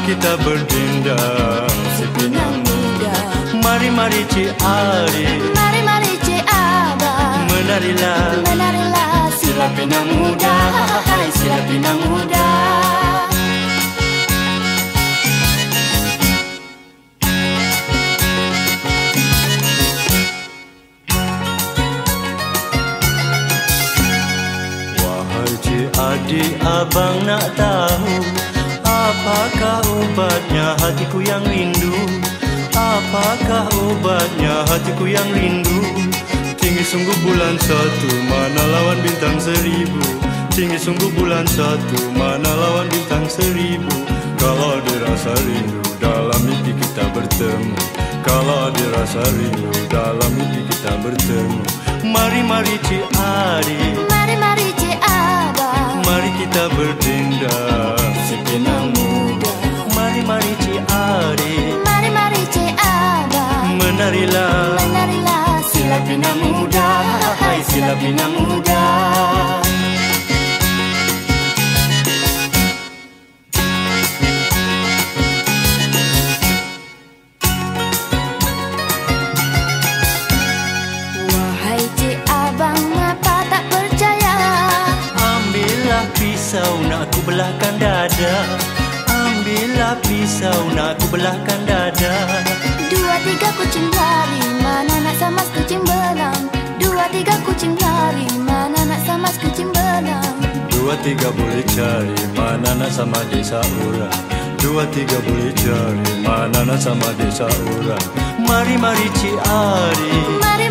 kita berdendang si Pinang Muda. Mari Cik Ari, mari Cik Abang, menarilah sila Pinang Muda, hai sila Pinang Muda. Wahai Cik Adik, abang nak tahu apakah obatnya hatiku yang rindu? Apakah obatnya hatiku yang rindu? Tinggi sungguh bulan satu, mana lawan bintang seribu. Tinggi sungguh bulan satu, mana lawan bintang seribu. Kalau dirasa rindu, dalam mimpi kita bertemu. Kalau dirasa rindu, dalam mimpi kita bertemu. Mari Cik Ari, mari Cik Abang, mari kita berdendang si Pinang Muda. Mari Cik Ari, mari Cik Abang, menarilah sila Pinang Muda, hai sila Pinang Muda. Wahai Cik Abang, apa tak percaya? Ambillah pisau nak ku belahkan dada. Ambillah pisau nak ku belahkan dada. Dua tiga kucing lari, mana nak samas kucing benang. Dua tiga kucing lari, mana nak samas kucing benang. Dua tiga boleh cari, mana nak sama desa orang. Dua tiga boleh cari, mana nak sama desa orang. Mari Cik Ari,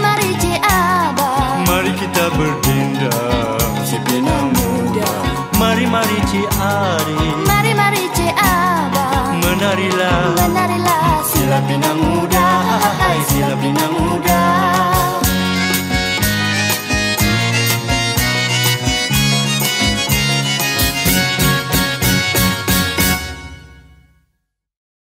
mari Cik Abang, mari kita berdendang si Pinang Muda. Mari Cik Ari, mari Cik Abang, menarilah sila Pinang Muda.